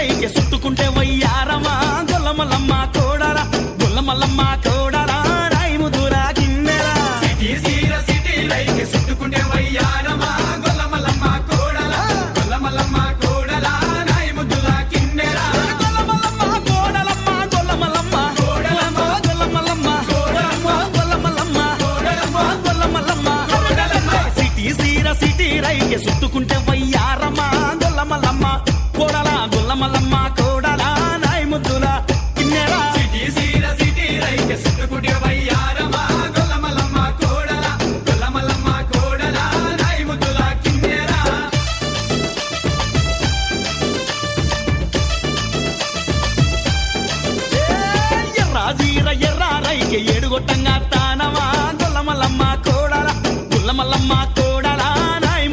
రైకే చుట్టుకుంటే వయ్యారమా Gollamallamma కోడరా Gollamallamma కోడరా రాయిముదురా గిన్నెరా city రైకే చుట్టుకుంటే వయ్యారమా Gollamallamma కోడలా గొల్లమల్లమ్మ కోడలా రాయిముద్దుల Kinnera Gollamallamma కోడలమ్మ Gollamallamma కోడలమ్మ Gollamallamma కోడలమ్మ Gollamallamma కోడలమ్మ Gollamallamma కోడలమ్మ city రైకే చుట్టుకుంటే వయ్యారమా Gollamallamma